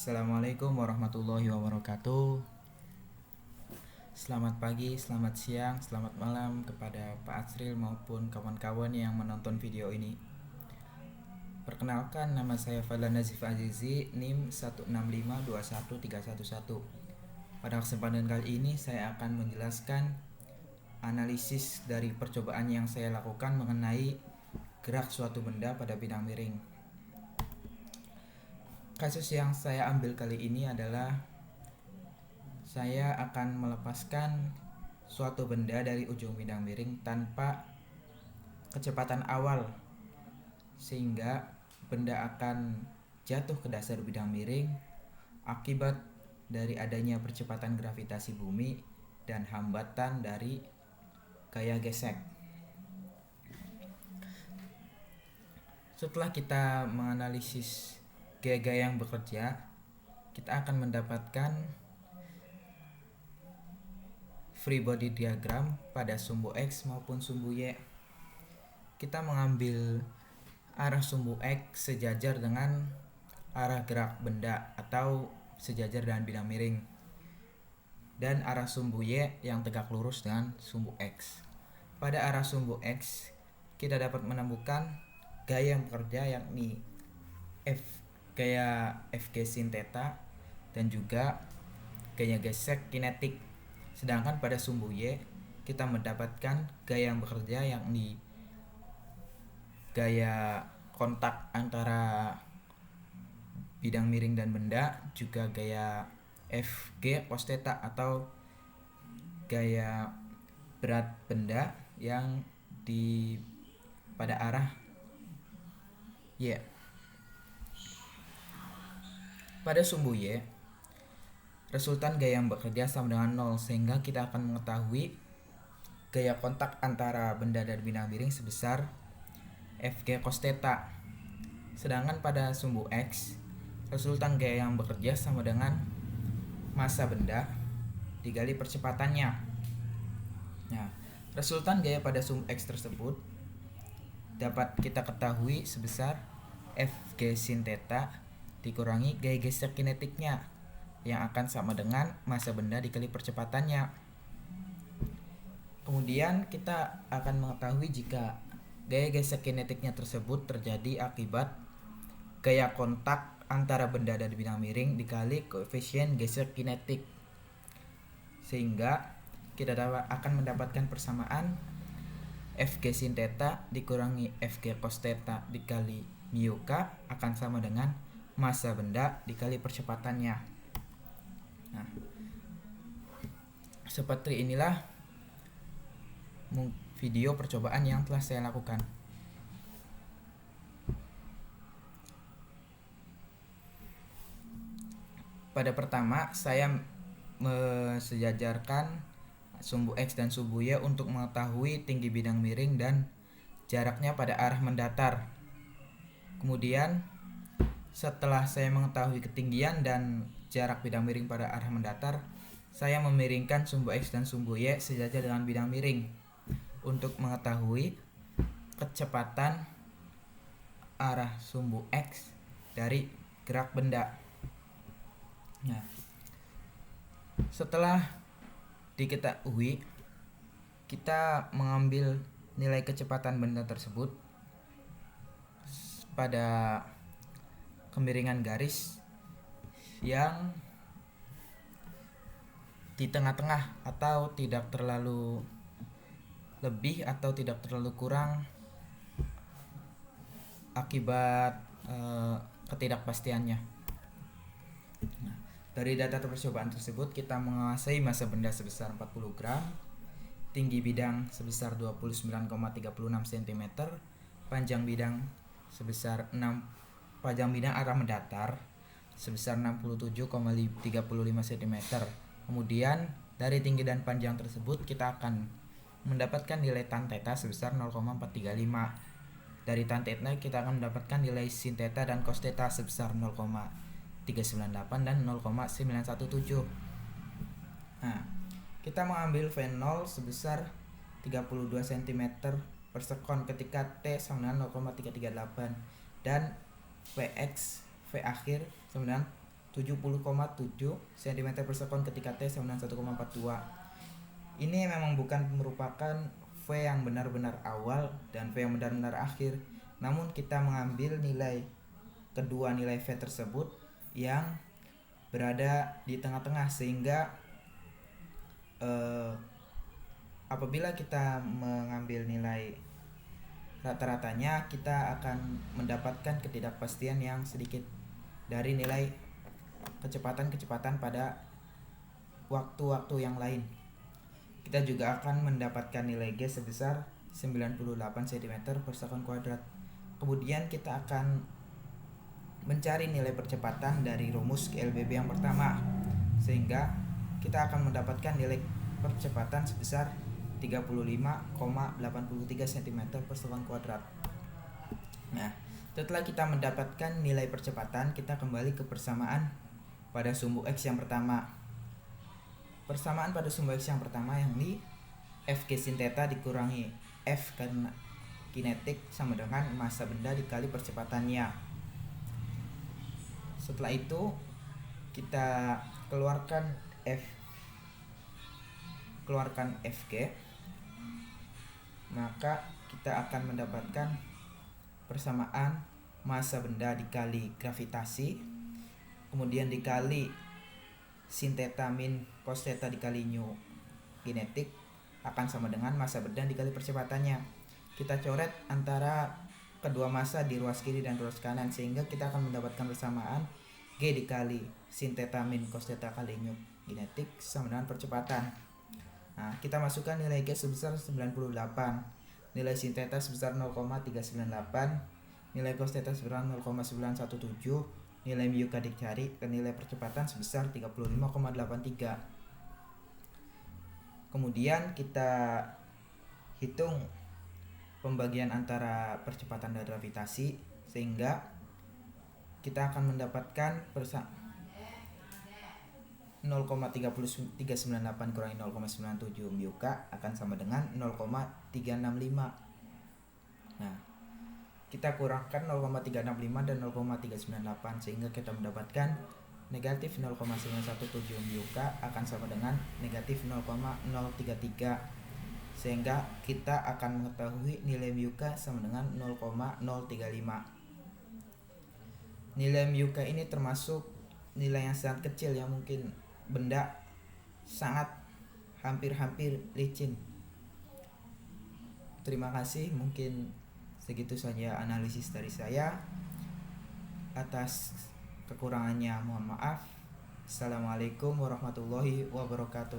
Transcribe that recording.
Assalamualaikum warahmatullahi wabarakatuh. Selamat pagi, selamat siang, selamat malam kepada Pak Asril maupun kawan-kawan yang menonton video ini. Perkenalkan, nama saya Fadlan Nazif Azizi, NIM 16521311. Pada kesempatan kali ini saya akan menjelaskan analisis dari percobaan yang saya lakukan mengenai gerak suatu benda pada bidang miring. Kasus yang saya ambil kali ini adalah saya akan melepaskan suatu benda dari ujung bidang miring tanpa kecepatan awal, sehingga benda akan jatuh ke dasar bidang miring akibat dari adanya percepatan gravitasi bumi dan hambatan dari gaya gesek. Setelah kita menganalisis gaya-gaya yang bekerja, kita akan mendapatkan free body diagram pada sumbu X maupun sumbu Y. Kita mengambil arah sumbu X sejajar dengan arah gerak benda atau sejajar dengan bidang miring, dan arah sumbu Y yang tegak lurus dengan sumbu X. Pada arah sumbu X, kita dapat menemukan gaya yang bekerja, yakni gaya Fg sin theta dan juga gaya gesek kinetik. Sedangkan pada sumbu Y, kita mendapatkan gaya yang bekerja, yakni gaya kontak antara bidang miring dan benda, juga gaya Fg cos theta atau gaya berat benda yang pada arah Y. Pada sumbu Y, resultan gaya yang bekerja sama dengan 0, sehingga kita akan mengetahui gaya kontak antara benda dan bidang miring sebesar Fg cos theta. Sedangkan pada sumbu X, resultan gaya yang bekerja sama dengan massa benda dikali percepatannya. Nah, resultan gaya pada sumbu X tersebut dapat kita ketahui sebesar Fg sin theta dikurangi gaya gesek kinetiknya, yang akan sama dengan massa benda dikali percepatannya. Kemudian kita akan mengetahui jika gaya gesek kinetiknya tersebut terjadi akibat gaya kontak antara benda dan bidang miring dikali koefisien gesek kinetik, sehingga kita akan mendapatkan persamaan Fg sin theta dikurangi Fg cos theta dikali mu k akan sama dengan massa benda dikali percepatannya. Nah, seperti inilah video percobaan yang telah saya lakukan. Pada pertama, saya mensejajarkan sumbu X dan sumbu Y untuk mengetahui tinggi bidang miring dan jaraknya pada arah mendatar. Kemudian setelah saya mengetahui ketinggian dan jarak bidang miring pada arah mendatar, saya memiringkan sumbu X dan sumbu Y sejajar dengan bidang miring untuk mengetahui kecepatan arah sumbu X dari gerak benda. Nah, setelah diketahui, kita mengambil nilai kecepatan benda tersebut pada kemiringan garis yang di tengah-tengah, atau tidak terlalu lebih atau tidak terlalu kurang akibat ketidakpastiannya. Nah, dari data percobaan tersebut, kita menguasai massa benda sebesar 40 gram, tinggi bidang sebesar 29,36 cm, panjang bidang arah mendatar sebesar 67,35 cm. Kemudian dari tinggi dan panjang tersebut kita akan mendapatkan nilai tan theta sebesar 0,435. Dari tan theta kita akan mendapatkan nilai sin theta dan cos theta sebesar 0,398 dan 0,917. Nah, kita mengambil V0 sebesar 32 cm per sekon ketika T sama dengan 0,338 dan Vx V akhir sama dengan 70,7 cm per sekon ketika T sama dengan 1,42. Ini memang bukan merupakan V yang benar-benar awal dan V yang benar-benar akhir, namun kita mengambil kedua nilai V tersebut yang berada di tengah-tengah, sehingga apabila kita mengambil nilai rata-ratanya, kita akan mendapatkan ketidakpastian yang sedikit dari nilai kecepatan pada waktu-waktu yang lain. Kita juga akan mendapatkan nilai G sebesar 98 cm per sekon kuadrat. Kemudian kita akan mencari nilai percepatan dari rumus LBB yang pertama, sehingga kita akan mendapatkan nilai percepatan sebesar 35,83 cm per sekon kuadrat. Nah, setelah kita mendapatkan nilai percepatan, kita kembali ke persamaan pada sumbu X yang pertama. Persamaan pada sumbu X yang pertama yakni Fg sin theta dikurangi F karena kinetik sama dengan massa benda dikali percepatannya. Setelah itu kita keluarkan Fg, maka kita akan mendapatkan persamaan massa benda dikali gravitasi, kemudian dikali sin theta min cos theta dikali nu kinetik akan sama dengan massa benda dikali percepatannya. Kita coret antara kedua massa di ruas kiri dan ruas kanan, sehingga kita akan mendapatkan persamaan G dikali sin theta min cos theta kali nu kinetik sama dengan percepatan. Nah, kita masukkan nilai G sebesar 98, nilai sin theta sebesar 0,398, nilai cos theta sebesar 0,917, nilai mu k dicari, dan nilai percepatan sebesar 35,83. Kemudian kita hitung pembagian antara percepatan dan gravitasi, sehingga kita akan mendapatkan 0,398 kurangi 0,97 mu k akan sama dengan 0,365. Nah, kita kurangkan 0,365 dan 0,398, sehingga kita mendapatkan negatif 0,917 mu k akan sama dengan negatif 0,033, sehingga kita akan mengetahui nilai mu k sama dengan 0,035. Nilai mu k ini termasuk nilai yang sangat kecil, yang mungkin benda sangat hampir licin. Terima kasih, mungkin segitu saja analisis dari saya. Atas kekurangannya mohon maaf. Assalamualaikum warahmatullahi wabarakatuh.